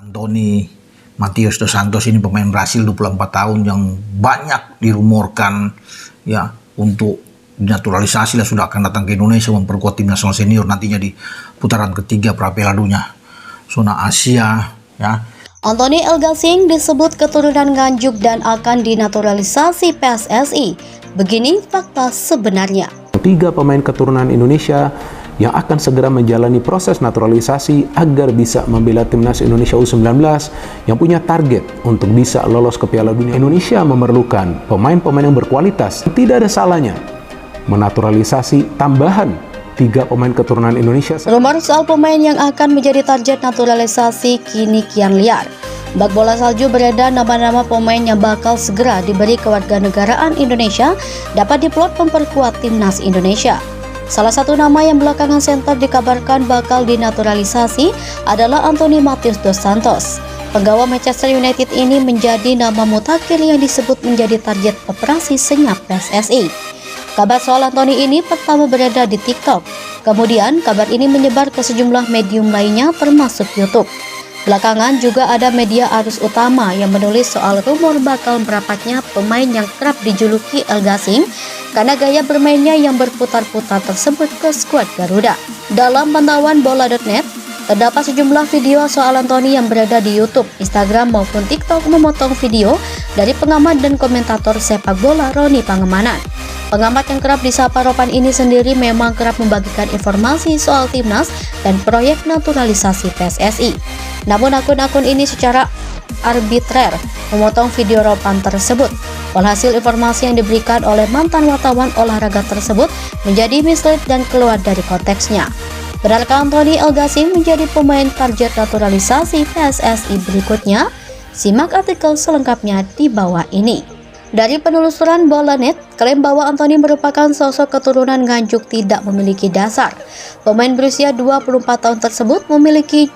Anthony Matheus dos Santos ini pemain Brasil 24 tahun yang banyak dirumorkan ya untuk naturalisasi, sudah akan datang ke Indonesia memperkuat tim nasional senior nantinya di putaran ketiga pra Piala Dunia zona Asia ya. Anthony El Gasing disebut keturunan Nganjuk dan akan dinaturalisasi PSSI. Begini fakta sebenarnya. 3 pemain keturunan Indonesia yang akan segera menjalani proses naturalisasi agar bisa membela timnas Indonesia U19 yang punya target untuk bisa lolos ke Piala Dunia. Indonesia memerlukan pemain-pemain yang berkualitas. Tidak ada salahnya menaturalisasi tambahan 3 pemain keturunan Indonesia. Rumor soal pemain yang akan menjadi target naturalisasi kini kian liar. Bak bola salju beredar nama-nama pemain yang bakal segera diberi kewarganegaraan Indonesia dapat diplot memperkuat timnas Indonesia. Salah satu nama yang belakangan center dikabarkan bakal dinaturalisasi adalah Anthony Matheus dos Santos. Penggawa Manchester United ini menjadi nama mutakhir yang disebut menjadi target operasi senyap PSSI. Kabar soal Anthony ini pertama beredar di TikTok. Kemudian kabar ini menyebar ke sejumlah medium lainnya termasuk YouTube. Belakangan juga ada media arus utama yang menulis soal rumor bakal merapatnya pemain yang kerap dijuluki El Gasing karena gaya bermainnya yang berputar-putar tersebut ke skuad Garuda. Dalam pantauan bola.net, terdapat sejumlah video soal Anthony yang berada di YouTube, Instagram maupun TikTok memotong video dari pengamat dan komentator sepak bola Roni Pangemanan. Pengamat yang kerap disapa Ropan ini sendiri memang kerap membagikan informasi soal timnas dan proyek naturalisasi PSSI. Namun akun-akun ini secara arbitrer memotong video Ropan tersebut. Walhasil informasi yang diberikan oleh mantan wartawan olahraga tersebut menjadi mislead dan keluar dari konteksnya. Benarkah Anthony El Gasing menjadi pemain target naturalisasi PSSI berikutnya? Simak artikel selengkapnya di bawah ini. Dari penelusuran bola.net, klaim bahwa Anthony merupakan sosok keturunan Nganjuk tidak memiliki dasar. Pemain berusia 24 tahun tersebut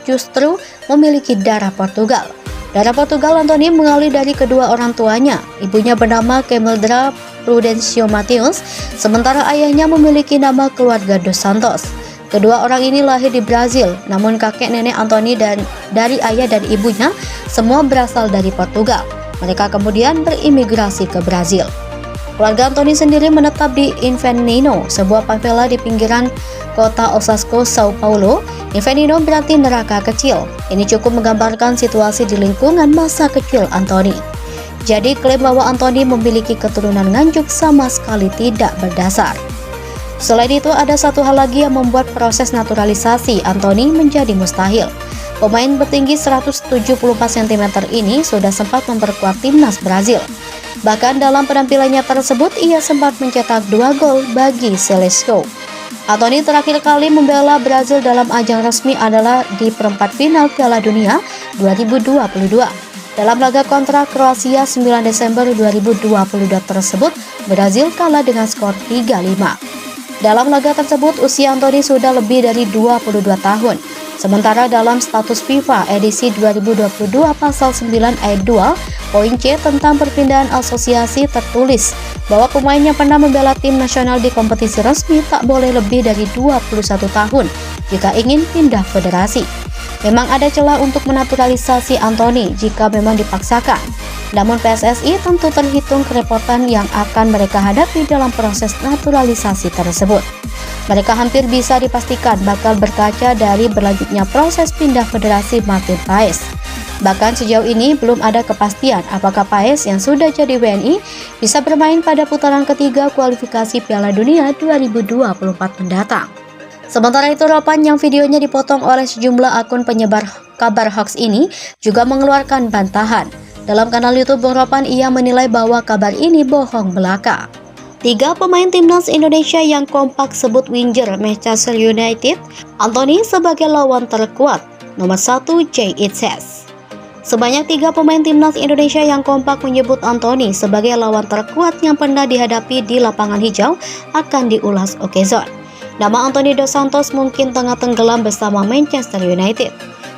justru memiliki darah Portugal. Darah Portugal Anthony mengalir dari kedua orang tuanya. Ibunya bernama Camildra Prudencio Matheus, sementara ayahnya memiliki nama keluarga dos Santos. Kedua orang ini lahir di Brazil, namun kakek nenek Anthony dan dari ayah dan ibunya semua berasal dari Portugal. Mereka kemudian berimigrasi ke Brazil. Keluarga Anthony sendiri menetap di Inferno, sebuah favela di pinggiran kota Osasco, Sao Paulo. Inferno berarti neraka kecil. Ini cukup menggambarkan situasi di lingkungan masa kecil Anthony. Jadi klaim bahwa Anthony memiliki keturunan Nganjuk sama sekali tidak berdasar. Selain itu, ada satu hal lagi yang membuat proses naturalisasi Anthony menjadi mustahil. Pemain bertinggi 174 cm ini sudah sempat memperkuat timnas Brazil. Bahkan dalam penampilannya tersebut, ia sempat mencetak 2 gol bagi Celeste. Anthony terakhir kali membela Brazil dalam ajang resmi adalah di perempat final Piala Dunia 2022. Dalam laga kontra Kroasia 9 Desember 2022 tersebut, Brazil kalah dengan skor 3-5. Dalam laga tersebut, usia Anthony sudah lebih dari 22 tahun. Sementara dalam status FIFA edisi 2022 pasal 9 ayat 2 poin C tentang perpindahan asosiasi tertulis bahwa pemain yang pernah membela tim nasional di kompetisi resmi tak boleh lebih dari 21 tahun jika ingin pindah federasi. Memang ada celah untuk menaturalisasi Anthony jika memang dipaksakan. Namun PSSI tentu terhitung kerepotan yang akan mereka hadapi dalam proses naturalisasi tersebut. Mereka hampir bisa dipastikan bakal berkaca dari berlanjutnya proses pindah federasi Martin Paes. Bahkan sejauh ini belum ada kepastian apakah Paes yang sudah jadi WNI bisa bermain pada putaran ketiga kualifikasi Piala Dunia 2024 mendatang. Sementara itu, Ropan yang videonya dipotong oleh sejumlah akun penyebar kabar hoax ini juga mengeluarkan bantahan. Dalam kanal YouTube Bung Ropan, ia menilai bahwa kabar ini bohong belaka. 3 pemain timnas Indonesia yang kompak sebut Winger Manchester United, Anthony sebagai lawan terkuat. Nomor 1, Jay Itzes. Sebanyak 3 pemain timnas Indonesia yang kompak menyebut Anthony sebagai lawan terkuat yang pernah dihadapi di lapangan hijau akan diulas Okezon. Nama Anthony dos Santos mungkin tengah tenggelam bersama Manchester United.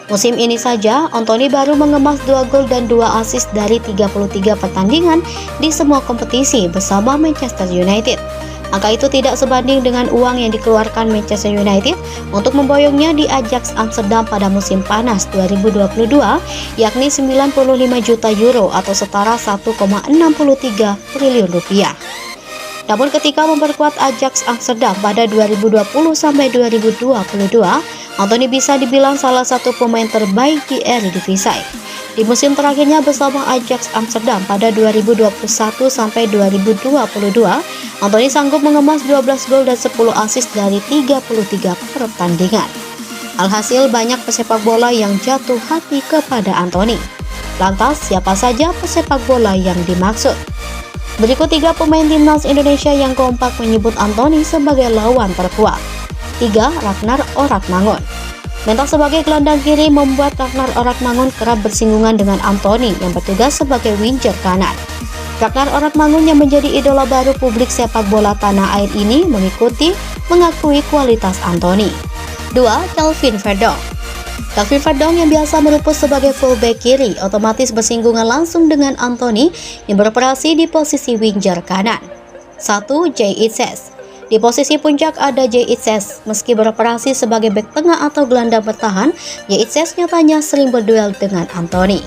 Musim ini saja, Anthony baru mengemas 2 gol dan 2 assist dari 33 pertandingan di semua kompetisi bersama Manchester United. Angka itu tidak sebanding dengan uang yang dikeluarkan Manchester United untuk memboyongnya di Ajax Amsterdam pada musim panas 2022, yakni 95 juta euro atau setara 1,63 triliun rupiah. Namun ketika memperkuat Ajax Amsterdam pada 2020 sampai 2022, Anthony bisa dibilang salah satu pemain terbaik di Eredivisie. Di musim terakhirnya bersama Ajax Amsterdam pada 2021 sampai 2022, Anthony sanggup mengemas 12 gol dan 10 assist dari 33 pertandingan. Alhasil banyak pesepak bola yang jatuh hati kepada Anthony. Lantas siapa saja pesepak bola yang dimaksud? Berikut 3 pemain timnas Indonesia yang kompak menyebut Anthony sebagai lawan terkuat. 3. Ragnar Oratmangun. Mental sebagai gelandang kiri membuat Ragnar Oratmangun kerap bersinggungan dengan Anthony yang bertugas sebagai winger kanan. Ragnar Oratmangun yang menjadi idola baru publik sepak bola tanah air ini mengakui kualitas Anthony. 2. Kelvin Verdong. Kelvin Verdong yang biasa merupus sebagai fullback kiri otomatis bersinggungan langsung dengan Anthony yang beroperasi di posisi winger kanan. 1. Jay Itzes. Di posisi puncak ada Jay Itzes. Meski beroperasi sebagai bek tengah atau gelandang bertahan, Jay Itzes nyatanya sering berduel dengan Anthony.